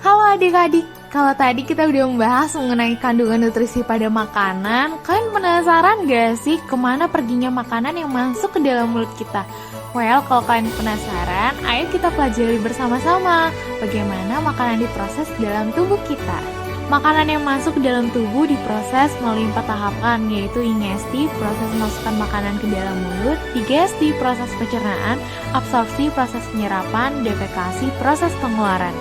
Halo adik-adik, kalau tadi kita udah membahas mengenai kandungan nutrisi pada makanan, kalian penasaran gak sih kemana perginya makanan yang masuk ke dalam mulut kita? Well, kalau kalian penasaran, ayo kita pelajari bersama-sama bagaimana makanan diproses dalam tubuh kita. Makanan yang masuk ke dalam tubuh diproses melalui 4 tahapan, yaitu ingesti, proses memasukkan makanan ke dalam mulut, digesti, proses pencernaan, absorpsi, proses penyerapan, defekasi, proses pengeluaran.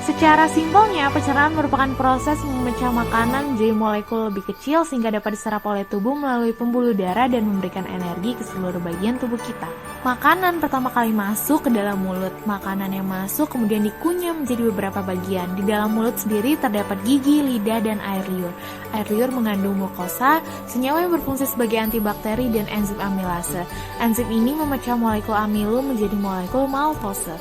Secara simpelnya, pencernaan merupakan proses memecah makanan menjadi molekul lebih kecil sehingga dapat diserap oleh tubuh melalui pembuluh darah dan memberikan energi ke seluruh bagian tubuh kita. Makanan pertama kali masuk ke dalam mulut. Makanan yang masuk kemudian dikunyah menjadi beberapa bagian. Di dalam mulut sendiri terdapat gigi, lidah, dan air liur. Air liur mengandung mukosa, senyawa yang berfungsi sebagai antibakteri dan enzim amilase. Enzim ini memecah molekul amilum menjadi molekul maltose.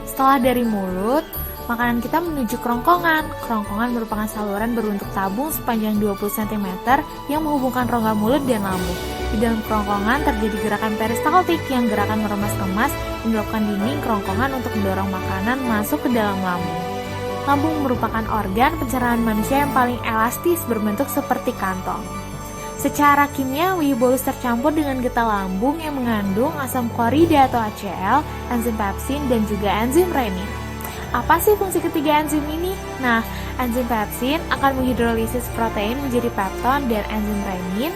Setelah dari mulut, makanan kita menuju kerongkongan. Kerongkongan merupakan saluran berbentuk tabung sepanjang 20 cm yang menghubungkan rongga mulut dan lambung. Di dalam kerongkongan terjadi gerakan peristaltik yang gerakan meremas-kemas yang dilakukan dinding kerongkongan untuk mendorong makanan masuk ke dalam lambung. Lambung merupakan organ pencernaan manusia yang paling elastis berbentuk seperti kantong. Secara kimiawi, bolus tercampur dengan getah lambung yang mengandung asam klorida atau HCl, enzim pepsin, dan juga enzim renin. Apa sih fungsi ketiga enzim ini? Nah, enzim pepsin akan menghidrolisis protein menjadi pepton dan enzim renin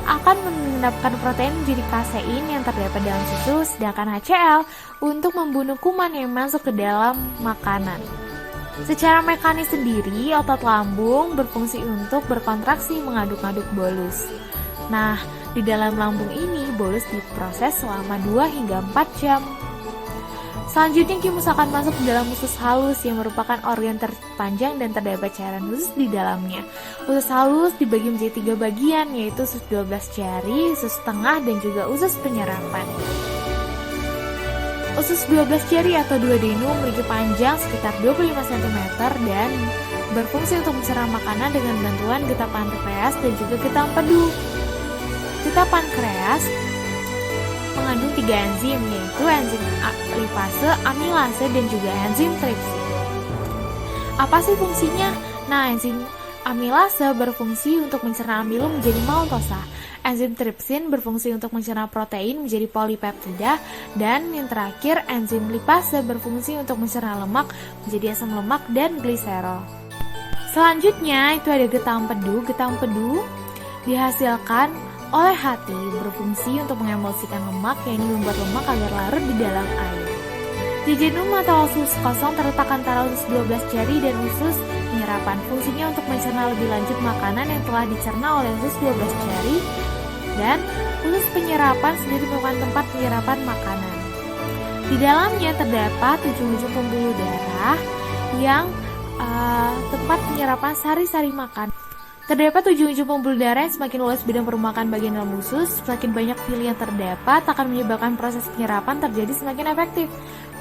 akan mengendapkan protein menjadi kasein yang terdapat dalam susu, sedangkan HCl untuk membunuh kuman yang masuk ke dalam makanan. Secara mekanis sendiri, otot lambung berfungsi untuk berkontraksi mengaduk-aduk bolus. Nah, di dalam lambung ini bolus diproses selama 2 hingga 4 jam. Selanjutnya kimus akan masuk ke dalam usus halus yang merupakan organ terpanjang dan terdapat cairan usus di dalamnya. Usus halus dibagi menjadi 3 bagian, yaitu usus 12 jari, usus tengah, dan juga usus penyerapan. Usus 12 jari atau duodenum memiliki panjang sekitar 25 cm dan berfungsi untuk mencerna makanan dengan bantuan getah pankreas dan juga getah empedu. Getah pankreas mengandung 3 enzim, yaitu enzim lipase, amilase, dan juga enzim tripsin. Apa sih fungsinya? Nah, enzim amilase berfungsi untuk mencerna amilum menjadi maltosa. Enzim tripsin berfungsi untuk mencerna protein menjadi polipeptida, dan yang terakhir enzim lipase berfungsi untuk mencerna lemak menjadi asam lemak dan gliserol. Selanjutnya itu ada getah empedu. Getah empedu dihasilkan oleh hati, berfungsi untuk mengemulsikan lemak, yang ini membuat lemak agar larut di dalam air. Jejunum atau usus kosong terletak antara usus 12 jari dan usus penyerapan. Fungsinya untuk mencerna lebih lanjut makanan yang telah dicerna oleh usus 12 jari, dan usus penyerapan sendiri merupakan tempat penyerapan makanan. Di dalamnya terdapat ujung-ujung pembuluh darah yang tempat penyerapan sari-sari makan. Terdapat ujung-ujung pembuluh darah yang semakin luas bidang permukaan bagian dalam usus, semakin banyak fili yang terdapat akan menyebabkan proses penyerapan terjadi semakin efektif.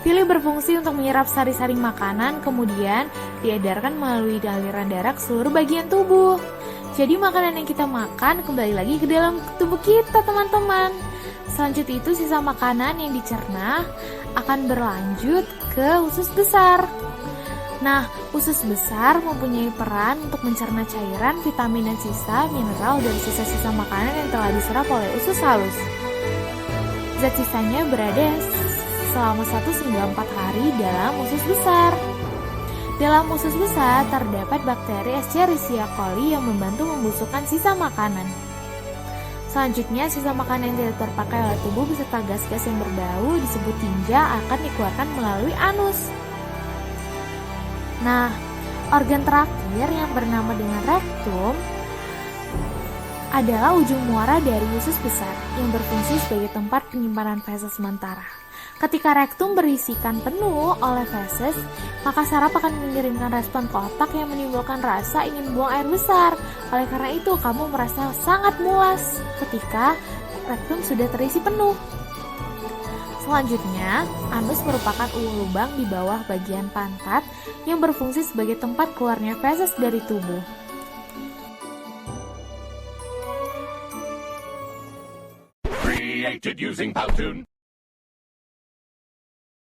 Fili berfungsi untuk menyerap sari-sari makanan, kemudian diedarkan melalui aliran darah ke seluruh bagian tubuh. Jadi makanan yang kita makan kembali lagi ke dalam tubuh kita, teman-teman. Selanjutnya itu sisa makanan yang dicerna akan berlanjut ke usus besar. Nah, usus besar mempunyai peran untuk mencerna cairan, vitamin, dan sisa mineral dari sisa-sisa makanan yang telah diserap oleh usus halus. Zat sisanya berada selama 1 hingga 4 hari dalam usus besar. Dalam usus besar terdapat bakteri Escherichia coli yang membantu membusukkan sisa makanan. Selanjutnya, sisa makanan yang tidak terpakai oleh tubuh beserta gas-gas yang berbau disebut tinja akan dikeluarkan melalui anus. Nah, organ terakhir yang bernama dengan rektum adalah ujung muara dari usus besar yang berfungsi sebagai tempat penyimpanan feses sementara. Ketika rektum berisikan penuh oleh feses, maka saraf akan mengirimkan respon ke otak yang menimbulkan rasa ingin buang air besar. Oleh karena itu, kamu merasa sangat mulas ketika rektum sudah terisi penuh. Selanjutnya, anus merupakan lubang di bawah bagian pantat yang berfungsi sebagai tempat keluarnya feses dari tubuh. Created using Powtoon.